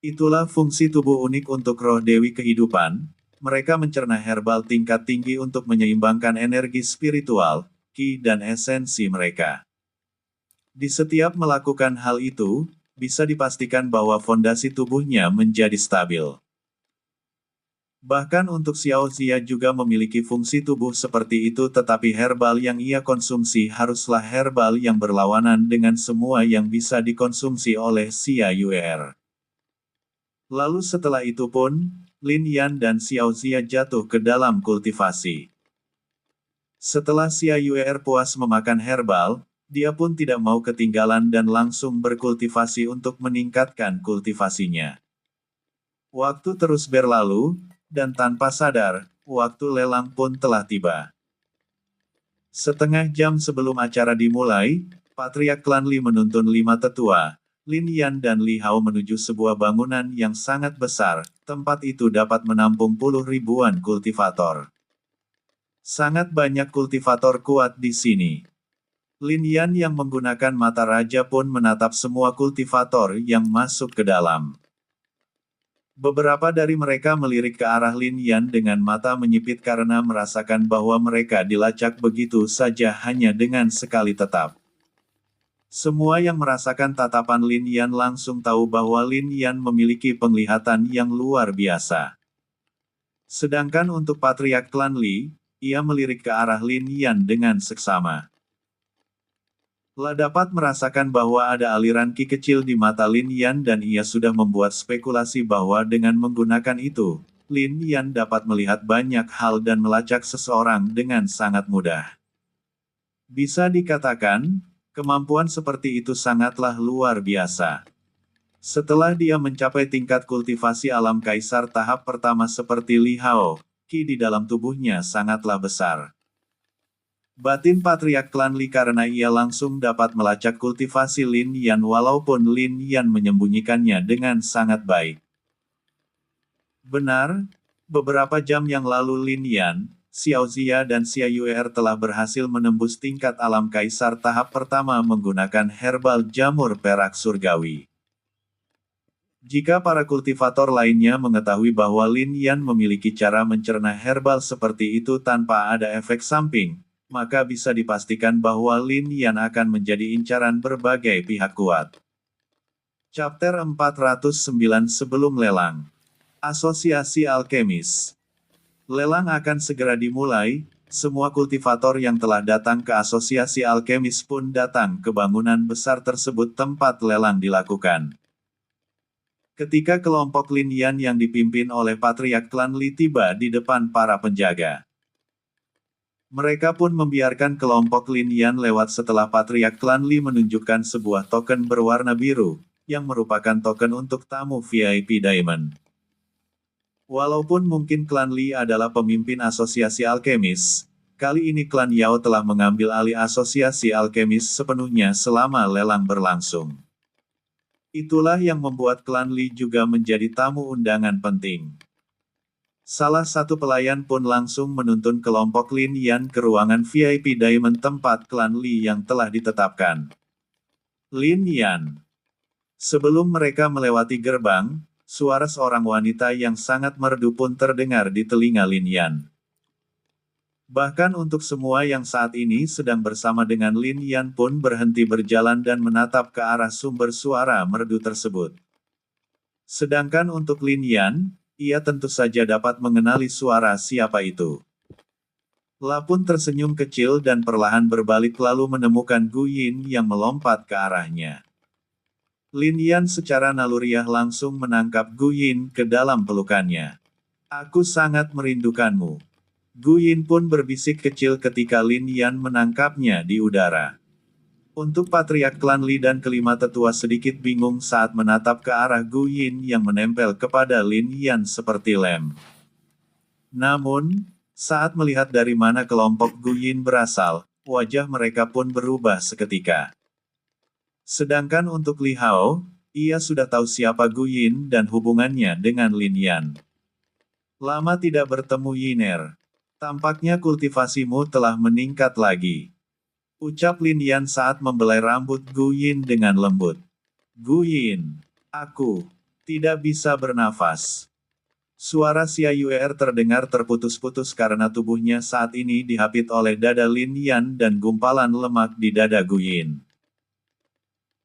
Itulah fungsi tubuh unik untuk roh Dewi Kehidupan, mereka mencerna herbal tingkat tinggi untuk menyeimbangkan energi spiritual, ki dan esensi mereka. Di setiap melakukan hal itu, bisa dipastikan bahwa fondasi tubuhnya menjadi stabil. Bahkan untuk Xiao Zia juga memiliki fungsi tubuh seperti itu tetapi herbal yang ia konsumsi haruslah herbal yang berlawanan dengan semua yang bisa dikonsumsi oleh Xia Yuer. Lalu setelah itu pun, Lin Yan dan Xiao Zia jatuh ke dalam kultivasi. Setelah Xia Yuer puas memakan herbal, dia pun tidak mau ketinggalan dan langsung berkultivasi untuk meningkatkan kultivasinya. Waktu terus berlalu, dan tanpa sadar, waktu lelang pun telah tiba. Setengah jam sebelum acara dimulai, Patriark Klan Li menuntun 5 tetua, Lin Yan dan Li Hao menuju sebuah bangunan yang sangat besar. Tempat itu dapat menampung puluh ribuan kultivator. Sangat banyak kultivator kuat di sini. Lin Yan yang menggunakan mata raja pun menatap semua kultivator yang masuk ke dalam. Beberapa dari mereka melirik ke arah Lin Yan dengan mata menyipit karena merasakan bahwa mereka dilacak begitu saja hanya dengan sekali tetap. Semua yang merasakan tatapan Lin Yan langsung tahu bahwa Lin Yan memiliki penglihatan yang luar biasa. Sedangkan untuk Patriark Klan Li, ia melirik ke arah Lin Yan dengan seksama. La dapat merasakan bahwa ada aliran ki kecil di mata Lin Yan dan ia sudah membuat spekulasi bahwa dengan menggunakan itu, Lin Yan dapat melihat banyak hal dan melacak seseorang dengan sangat mudah. Bisa dikatakan, kemampuan seperti itu sangatlah luar biasa. Setelah dia mencapai tingkat kultivasi alam kaisar tahap pertama seperti Li Hao, ki di dalam tubuhnya sangatlah besar. Batin Patriark Klan Li karena ia langsung dapat melacak kultivasi Lin Yan walaupun Lin Yan menyembunyikannya dengan sangat baik. Benar, beberapa jam yang lalu Lin Yan, Xiao Zia dan Xia Yuer telah berhasil menembus tingkat alam kaisar tahap pertama menggunakan herbal jamur perak surgawi. Jika para kultivator lainnya mengetahui bahwa Lin Yan memiliki cara mencerna herbal seperti itu tanpa ada efek samping, maka bisa dipastikan bahwa Lin Yan akan menjadi incaran berbagai pihak kuat. Chapter 409 Sebelum Lelang. Asosiasi Alkemis. Lelang akan segera dimulai, semua kultivator yang telah datang ke Asosiasi Alkemis pun datang ke bangunan besar tersebut tempat lelang dilakukan. Ketika kelompok Lin Yan yang dipimpin oleh Patriark Klan Li tiba di depan para penjaga, mereka pun membiarkan kelompok Lin Yan lewat setelah Patriark Klan Li menunjukkan sebuah token berwarna biru, yang merupakan token untuk tamu VIP Diamond. Walaupun mungkin Klan Li adalah pemimpin asosiasi alkemis, kali ini Klan Yao telah mengambil alih asosiasi alkemis sepenuhnya selama lelang berlangsung. Itulah yang membuat Klan Li juga menjadi tamu undangan penting. Salah satu pelayan pun langsung menuntun kelompok Lin Yan ke ruangan VIP Diamond tempat Klan Li yang telah ditetapkan. Lin Yan. Sebelum mereka melewati gerbang, suara seorang wanita yang sangat merdu pun terdengar di telinga Lin Yan. Bahkan untuk semua yang saat ini sedang bersama dengan Lin Yan pun berhenti berjalan dan menatap ke arah sumber suara merdu tersebut. Sedangkan untuk Lin Yan, ia tentu saja dapat mengenali suara siapa itu. La pun tersenyum kecil dan perlahan berbalik lalu menemukan Gu Yin yang melompat ke arahnya. Lin Yan secara naluriah langsung menangkap Gu Yin ke dalam pelukannya. Aku sangat merindukanmu. Gu Yin pun berbisik kecil ketika Lin Yan menangkapnya di udara. Untuk Patriark Klan Li dan kelima tetua sedikit bingung saat menatap ke arah Gu Yin yang menempel kepada Lin Yan seperti lem. Namun, saat melihat dari mana kelompok Gu Yin berasal, wajah mereka pun berubah seketika. Sedangkan untuk Li Hao, ia sudah tahu siapa Gu Yin dan hubungannya dengan Lin Yan. Lama tidak bertemu Yiner. Tampaknya kultivasimu telah meningkat lagi. Ucap Lin Yan saat membelai rambut Gu Yin dengan lembut. Gu Yin, aku tidak bisa bernafas. Suara Xia Yuer terdengar terputus-putus karena tubuhnya saat ini dihapit oleh dada Lin Yan dan gumpalan lemak di dada Gu Yin.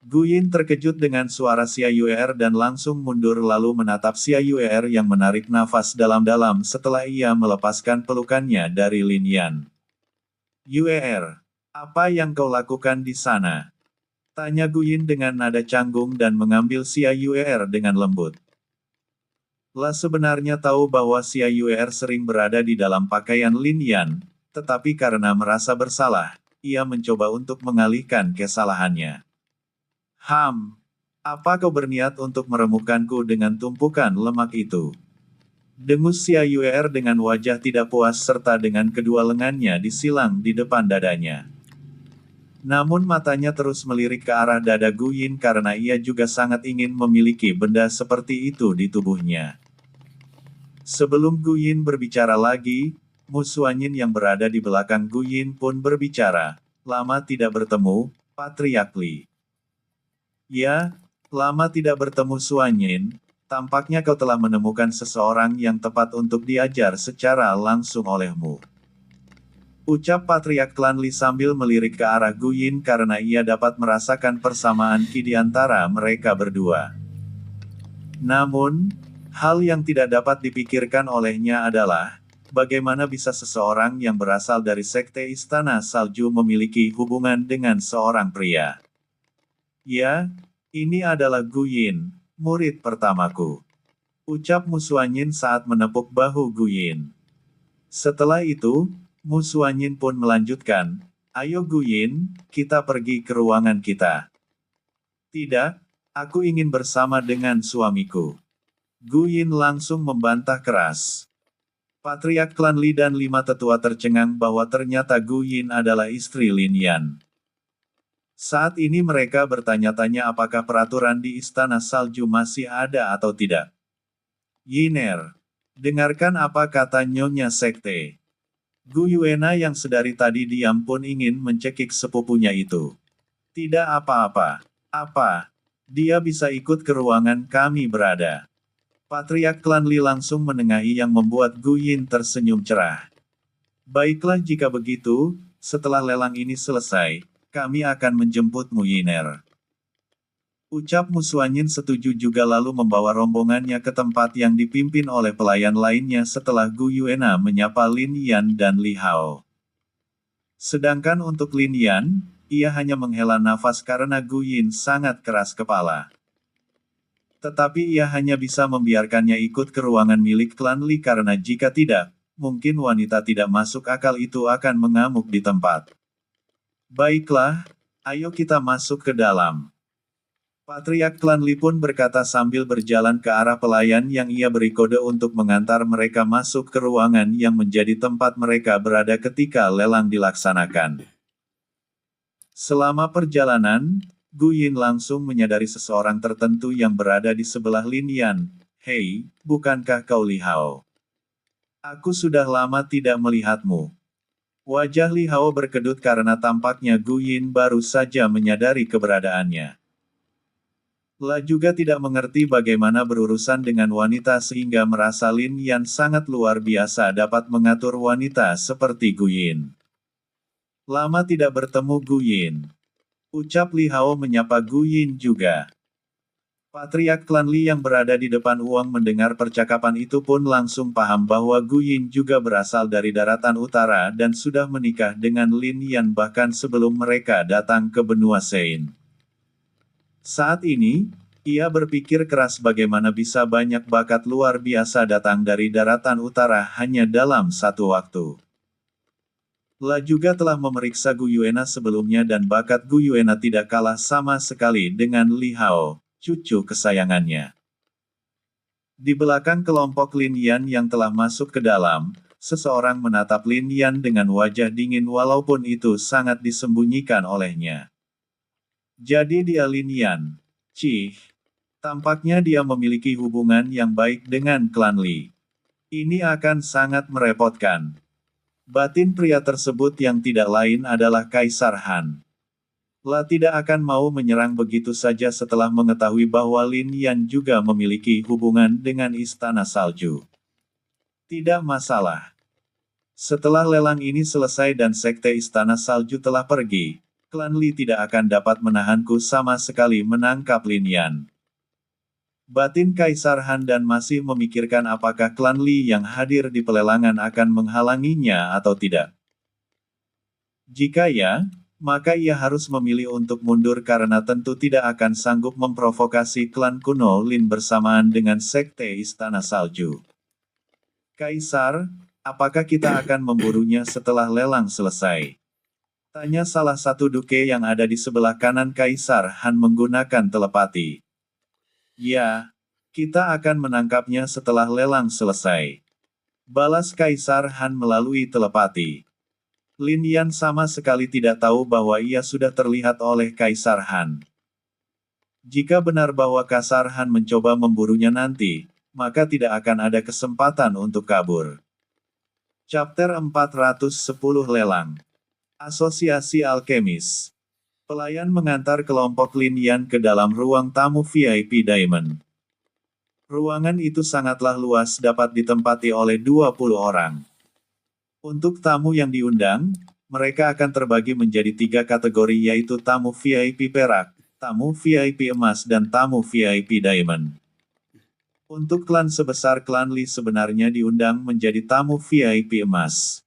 Gu Yin terkejut dengan suara Xia Yuer dan langsung mundur lalu menatap Xia Yuer yang menarik nafas dalam-dalam setelah ia melepaskan pelukannya dari Lin Yan. Yuer, apa yang kau lakukan di sana? Tanya Gu Yin dengan nada canggung dan mengambil Xia Yuer dengan lembut. La sebenarnya tahu bahwa Xia Yuer sering berada di dalam pakaian Lin Yan, tetapi karena merasa bersalah, ia mencoba untuk mengalihkan kesalahannya. Apa kau berniat untuk meremukkanku dengan tumpukan lemak itu? Dengus Xia Yuer dengan wajah tidak puas serta dengan kedua lengannya disilang di depan dadanya. Namun matanya terus melirik ke arah dada Gu Yin karena ia juga sangat ingin memiliki benda seperti itu di tubuhnya. Sebelum Gu Yin berbicara lagi, Mu Xuanyin yang berada di belakang Gu Yin pun berbicara. Lama tidak bertemu, Patriark Li. Ya, lama tidak bertemu Xuanyin. Tampaknya kau telah menemukan seseorang yang tepat untuk diajar secara langsung olehmu. Ucap Patriark Klan Li sambil melirik ke arah Gu Yin karena ia dapat merasakan persamaan ki di antara mereka berdua. Namun, hal yang tidak dapat dipikirkan olehnya adalah, bagaimana bisa seseorang yang berasal dari Sekte Istana Salju memiliki hubungan dengan seorang pria. Ya, ini adalah Gu Yin, murid pertamaku. Ucap Mu Xuanyin saat menepuk bahu Gu Yin. Setelah itu, Mu Xuanyin pun melanjutkan, ayo Gu Yin, kita pergi ke ruangan kita. Tidak, aku ingin bersama dengan suamiku. Gu Yin langsung membantah keras. Patriark Klan Li dan 5 tetua tercengang bahwa ternyata Gu Yin adalah istri Lin Yan. Saat ini mereka bertanya-tanya apakah peraturan di Istana Salju masih ada atau tidak. Yiner, dengarkan apa kata Nyonya Sekte. Gu Yuena yang sedari tadi diam pun ingin mencekik sepupunya itu. Tidak apa-apa. Apa? Dia bisa ikut ke ruangan kami berada. Patriark Klan Li langsung menengahi yang membuat Gu Yin tersenyum cerah. Baiklah jika begitu, setelah lelang ini selesai, kami akan menjemputmu Yiner. Ucap Mu Xuanyin setuju juga lalu membawa rombongannya ke tempat yang dipimpin oleh pelayan lainnya setelah Gu Yuena menyapa Lin Yan dan Li Hao. Sedangkan untuk Lin Yan, ia hanya menghela nafas karena Gu Yin sangat keras kepala. Tetapi ia hanya bisa membiarkannya ikut ke ruangan milik klan Li karena jika tidak, mungkin wanita tidak masuk akal itu akan mengamuk di tempat. Baiklah, ayo kita masuk ke dalam. Patriark Klan Li pun berkata sambil berjalan ke arah pelayan yang ia beri kode untuk mengantar mereka masuk ke ruangan yang menjadi tempat mereka berada ketika lelang dilaksanakan. Selama perjalanan, Gu Yin langsung menyadari seseorang tertentu yang berada di sebelah Lin Yan. Hei, bukankah kau Li Hao? Aku sudah lama tidak melihatmu. Wajah Li Hao berkedut karena tampaknya Gu Yin baru saja menyadari keberadaannya. La juga tidak mengerti bagaimana berurusan dengan wanita sehingga merasa Lin Yan sangat luar biasa dapat mengatur wanita seperti Gu Yin. Lama tidak bertemu Gu Yin. Ucap Li Hao menyapa Gu Yin juga. Patriark Klan Li yang berada di depan Uang mendengar percakapan itu pun langsung paham bahwa Gu Yin juga berasal dari daratan utara dan sudah menikah dengan Lin Yan bahkan sebelum mereka datang ke benua Sein. Saat ini, ia berpikir keras bagaimana bisa banyak bakat luar biasa datang dari daratan utara hanya dalam satu waktu. La juga telah memeriksa Gu Yuena sebelumnya dan bakat Gu Yuena tidak kalah sama sekali dengan Li Hao, cucu kesayangannya. Di belakang kelompok Lin Yan yang telah masuk ke dalam, seseorang menatap Lin Yan dengan wajah dingin walaupun itu sangat disembunyikan olehnya. Jadi dia Lin Yan. Cih. Tampaknya dia memiliki hubungan yang baik dengan klan Li. Ini akan sangat merepotkan. Batin pria tersebut yang tidak lain adalah Kaisar Han. La tidak akan mau menyerang begitu saja setelah mengetahui bahwa Lin Yan juga memiliki hubungan dengan Istana Salju. Tidak masalah. Setelah lelang ini selesai dan Sekte Istana Salju telah pergi, klan Li tidak akan dapat menahanku sama sekali menangkap Lin Yan. Batin Kaisar Han dan masih memikirkan apakah klan Li yang hadir di pelelangan akan menghalanginya atau tidak. Jika ya, maka ia harus memilih untuk mundur karena tentu tidak akan sanggup memprovokasi klan kuno Lin bersamaan dengan Sekte Istana Salju. Kaisar, apakah kita akan memburunya setelah lelang selesai? Tanya salah satu duke yang ada di sebelah kanan Kaisar Han menggunakan telepati. Ya, kita akan menangkapnya setelah lelang selesai. Balas Kaisar Han melalui telepati. Lin Yan sama sekali tidak tahu bahwa ia sudah terlihat oleh Kaisar Han. Jika benar bahwa Kaisar Han mencoba memburunya nanti, maka tidak akan ada kesempatan untuk kabur. Chapter 410 Lelang. Asosiasi Alkemis. Pelayan mengantar kelompok Lin Yan ke dalam ruang tamu VIP Diamond. Ruangan itu sangatlah luas, dapat ditempati oleh 20 orang. Untuk tamu yang diundang, mereka akan terbagi menjadi 3 kategori, yaitu tamu VIP perak, tamu VIP emas dan tamu VIP Diamond. Untuk klan sebesar klan Li sebenarnya diundang menjadi tamu VIP emas.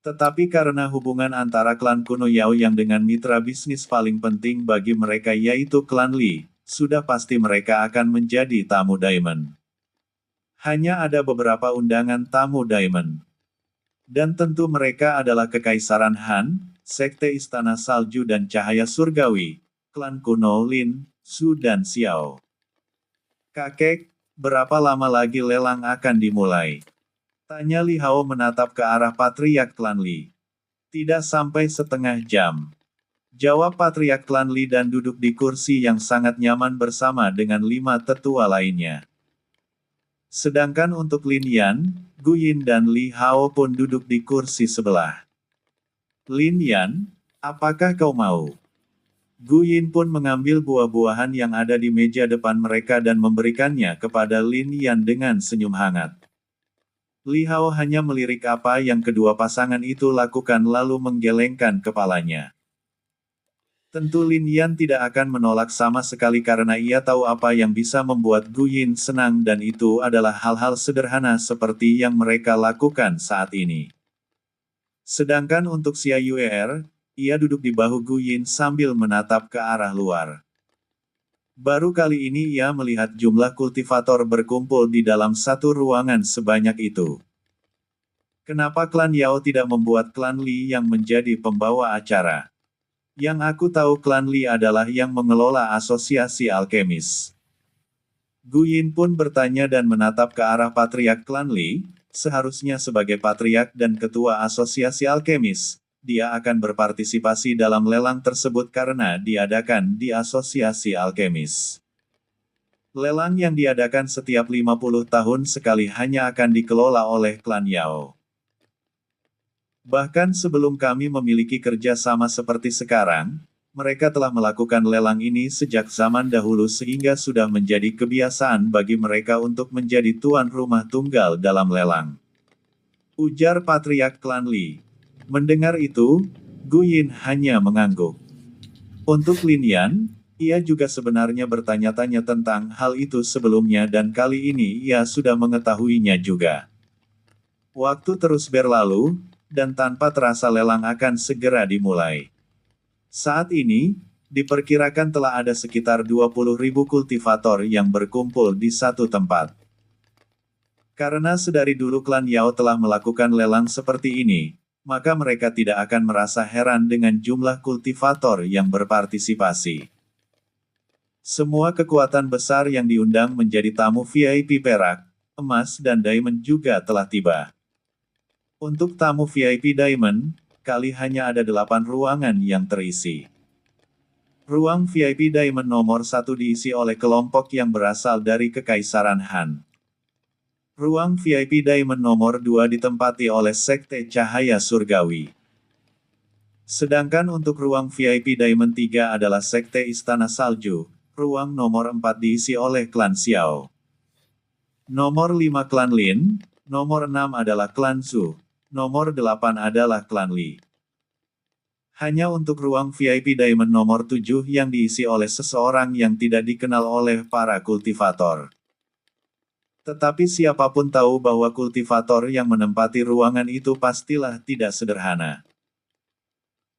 Tetapi karena hubungan antara klan kuno Yao yang dengan mitra bisnis paling penting bagi mereka yaitu klan Li, sudah pasti mereka akan menjadi tamu Diamond. Hanya ada beberapa undangan tamu Diamond. Dan tentu mereka adalah Kekaisaran Han, Sekte Istana Salju dan Cahaya Surgawi, klan kuno Lin, Su dan Xiao. Kakek, berapa lama lagi lelang akan dimulai? Tanya Li Hao menatap ke arah Patriark klan Li. Tidak sampai setengah jam. Jawab Patriark klan Li dan duduk di kursi yang sangat nyaman bersama dengan 5 tetua lainnya. Sedangkan untuk Lin Yan, Gu Yin dan Li Hao pun duduk di kursi sebelah. Lin Yan, apakah kau mau? Gu Yin pun mengambil buah-buahan yang ada di meja depan mereka dan memberikannya kepada Lin Yan dengan senyum hangat. Li Hao hanya melirik apa yang kedua pasangan itu lakukan lalu menggelengkan kepalanya. Tentu Lin Yan tidak akan menolak sama sekali karena ia tahu apa yang bisa membuat Gu Yin senang dan itu adalah hal-hal sederhana seperti yang mereka lakukan saat ini. Sedangkan untuk Xia Yuer, ia duduk di bahu Gu Yin sambil menatap ke arah luar. Baru kali ini ia melihat jumlah kultivator berkumpul di dalam satu ruangan sebanyak itu. Kenapa klan Yao tidak membuat klan Li yang menjadi pembawa acara? Yang aku tahu klan Li adalah yang mengelola asosiasi alkemis. Gu Yin pun bertanya dan menatap ke arah Patriark klan Li, seharusnya sebagai Patriark dan ketua asosiasi alkemis. Dia akan berpartisipasi dalam lelang tersebut karena diadakan di Asosiasi Alkemis. Lelang yang diadakan setiap 50 tahun sekali hanya akan dikelola oleh klan Yao. Bahkan sebelum kami memiliki kerja sama seperti sekarang, mereka telah melakukan lelang ini sejak zaman dahulu sehingga sudah menjadi kebiasaan bagi mereka untuk menjadi tuan rumah tunggal dalam lelang. Ujar Patriark klan Li. Mendengar itu, Gu Yin hanya mengangguk. Untuk Lin Yan, ia juga sebenarnya bertanya-tanya tentang hal itu sebelumnya dan kali ini ia sudah mengetahuinya juga. Waktu terus berlalu, dan tanpa terasa lelang akan segera dimulai. Saat ini, diperkirakan telah ada sekitar 20.000 kultivator yang berkumpul di satu tempat. Karena sedari dulu klan Yao telah melakukan lelang seperti ini, maka mereka tidak akan merasa heran dengan jumlah kultivator yang berpartisipasi. Semua kekuatan besar yang diundang menjadi tamu VIP perak, emas dan diamond juga telah tiba. Untuk tamu VIP diamond, kali hanya ada 8 ruangan yang terisi. Ruang VIP diamond nomor 1 diisi oleh kelompok yang berasal dari Kekaisaran Han. Ruang VIP Diamond nomor 2 ditempati oleh Sekte Cahaya Surgawi. Sedangkan untuk ruang VIP Diamond 3 adalah Sekte Istana Salju, ruang nomor 4 diisi oleh klan Xiao. Nomor 5 klan Lin, nomor 6 adalah klan Zhu, nomor 8 adalah klan Li. Hanya untuk ruang VIP Diamond nomor 7 yang diisi oleh seseorang yang tidak dikenal oleh para kultivator. Tetapi siapapun tahu bahwa kultivator yang menempati ruangan itu pastilah tidak sederhana.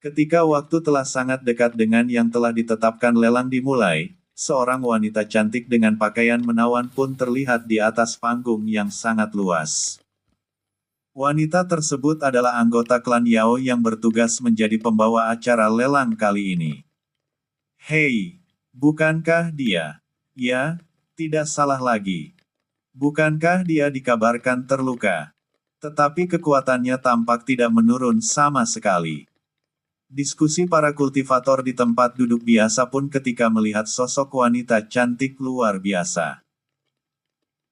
Ketika waktu telah sangat dekat dengan yang telah ditetapkan lelang dimulai, seorang wanita cantik dengan pakaian menawan pun terlihat di atas panggung yang sangat luas. Wanita tersebut adalah anggota klan Yao yang bertugas menjadi pembawa acara lelang kali ini. Hei, bukankah dia? Ya, tidak salah lagi. Bukankah dia dikabarkan terluka? Tetapi kekuatannya tampak tidak menurun sama sekali. Diskusi para kultivator di tempat duduk biasa pun ketika melihat sosok wanita cantik luar biasa.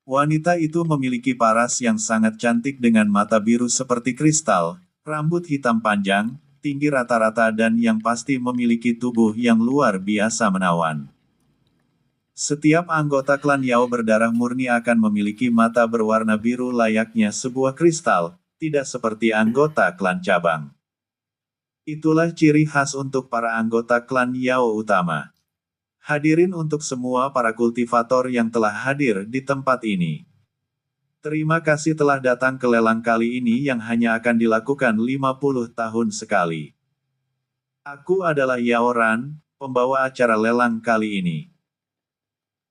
Wanita itu memiliki paras yang sangat cantik dengan mata biru seperti kristal, rambut hitam panjang, tinggi rata-rata dan yang pasti memiliki tubuh yang luar biasa menawan. Setiap anggota klan Yao berdarah murni akan memiliki mata berwarna biru layaknya sebuah kristal, tidak seperti anggota klan cabang. Itulah ciri khas untuk para anggota klan Yao utama. Hadirin untuk semua para kultivator yang telah hadir di tempat ini. Terima kasih telah datang ke lelang kali ini yang hanya akan dilakukan 50 tahun sekali. Aku adalah Yao Ran, pembawa acara lelang kali ini.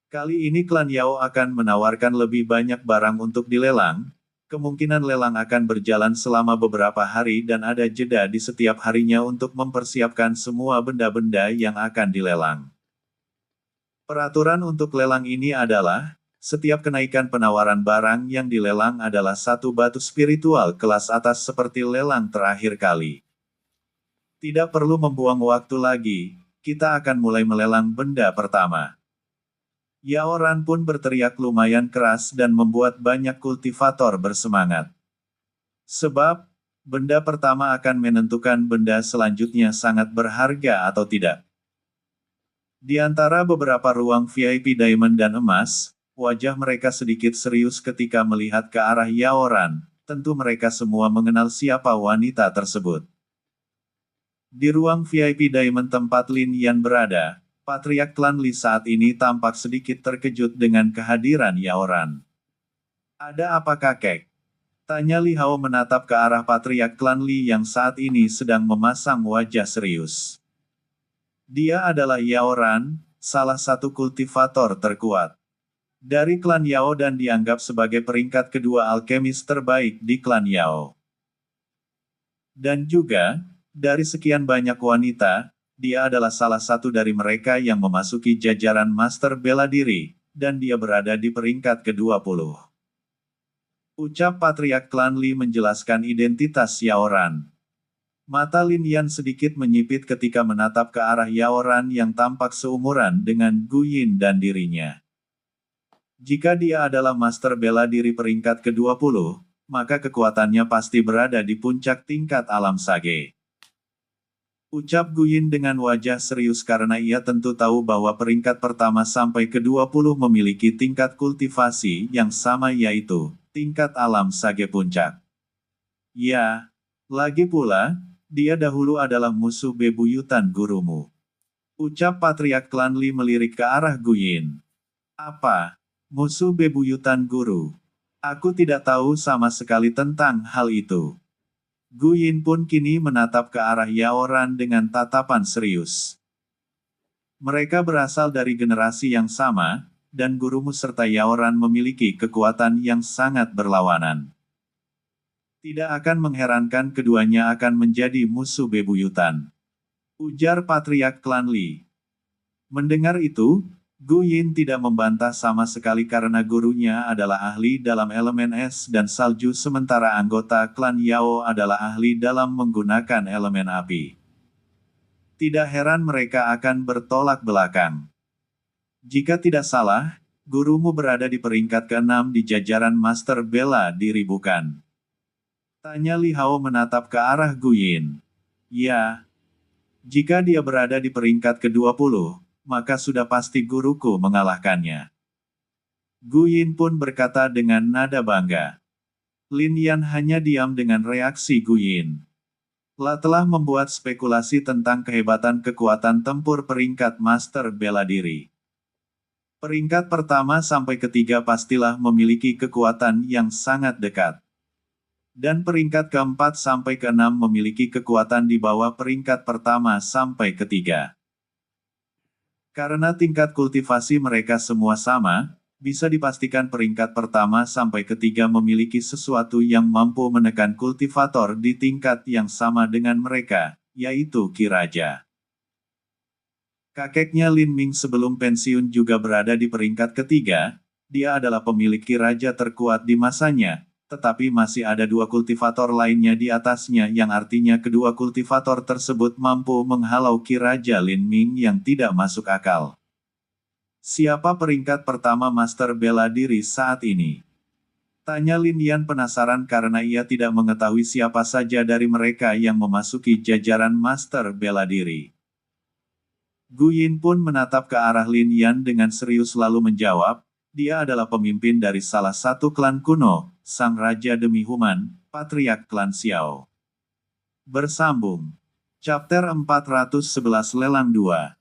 Kali ini klan Yao akan menawarkan lebih banyak barang untuk dilelang. Kemungkinan lelang akan berjalan selama beberapa hari dan ada jeda di setiap harinya untuk mempersiapkan semua benda-benda yang akan dilelang. Peraturan untuk lelang ini adalah, setiap kenaikan penawaran barang yang dilelang adalah satu batu spiritual kelas atas seperti lelang terakhir kali. Tidak perlu membuang waktu lagi, kita akan mulai melelang benda pertama. Yao Ran pun berteriak lumayan keras dan membuat banyak kultivator bersemangat. Sebab, benda pertama akan menentukan benda selanjutnya sangat berharga atau tidak. Di antara beberapa ruang VIP diamond dan emas, wajah mereka sedikit serius ketika melihat ke arah Yao Ran. Tentu mereka semua mengenal siapa wanita tersebut. Di ruang VIP diamond tempat Lin Yan berada, Patriark klan Li saat ini tampak sedikit terkejut dengan kehadiran Yao Ran. Ada apa kakek? Tanya Li Hao menatap ke arah Patriark klan Li yang saat ini sedang memasang wajah serius. Dia adalah Yao Ran, salah satu kultivator terkuat dari klan Yao dan dianggap sebagai peringkat kedua alkemis terbaik di klan Yao. Dan juga, dari sekian banyak wanita, dia adalah salah satu dari mereka yang memasuki jajaran Master Bela Diri, dan dia berada di peringkat ke-20. Ucap Patriark klan Li menjelaskan identitas Yao Ran. Mata Lin Yan sedikit menyipit ketika menatap ke arah Yao Ran yang tampak seumuran dengan Gu Yin dan dirinya. Jika dia adalah Master Bela Diri peringkat ke-20, maka kekuatannya pasti berada di puncak tingkat alam sage. Ucap Gu Yin dengan wajah serius karena ia tentu tahu bahwa peringkat pertama sampai ke-20 memiliki tingkat kultivasi yang sama yaitu, tingkat alam sage puncak. Ya, lagi pula, dia dahulu adalah musuh bebuyutan gurumu. Ucap Patriark klan Li melirik ke arah Gu Yin. Apa? Musuh bebuyutan guru? Aku tidak tahu sama sekali tentang hal itu. Gu Yin pun kini menatap ke arah Yao Ran dengan tatapan serius. Mereka berasal dari generasi yang sama, dan gurumu serta Yao Ran memiliki kekuatan yang sangat berlawanan. Tidak akan mengherankan keduanya akan menjadi musuh bebuyutan. Ujar Patriark klan Li. Mendengar itu, Gu Yin tidak membantah sama sekali karena gurunya adalah ahli dalam elemen es dan salju sementara anggota klan Yao adalah ahli dalam menggunakan elemen api. Tidak heran mereka akan bertolak belakang. Jika tidak salah, gurumu berada di peringkat ke-6 di jajaran Master Bela Diri bukan? Tanya Li Hao menatap ke arah Gu Yin. Ya. Jika dia berada di peringkat ke-20, maka sudah pasti guruku mengalahkannya. Gu Yin pun berkata dengan nada bangga. Lin Yan hanya diam dengan reaksi Gu Yin. Telah membuat spekulasi tentang kehebatan kekuatan tempur peringkat Master Bela Diri. Peringkat pertama sampai ketiga pastilah memiliki kekuatan yang sangat dekat. Dan peringkat keempat sampai keenam memiliki kekuatan di bawah peringkat pertama sampai ketiga. Karena tingkat kultivasi mereka semua sama, bisa dipastikan peringkat pertama sampai ketiga memiliki sesuatu yang mampu menekan kultivator di tingkat yang sama dengan mereka, yaitu Ki Raja. Kakeknya Lin Ming sebelum pensiun juga berada di peringkat ketiga. Dia adalah pemilik Ki Raja terkuat di masanya, tetapi masih ada dua kultivator lainnya di atasnya yang artinya kedua kultivator tersebut mampu menghalau Ki Raja Lin Ming yang tidak masuk akal. Siapa peringkat pertama Master Bela Diri saat ini? Tanya Lin Yan penasaran karena ia tidak mengetahui siapa saja dari mereka yang memasuki jajaran Master Bela Diri. Gu Yin pun menatap ke arah Lin Yan dengan serius lalu menjawab, dia adalah pemimpin dari salah satu klan kuno, Sang Raja Demi Human, Patriark Klan Xiao. Bersambung. Chapter 411 Lelang 2.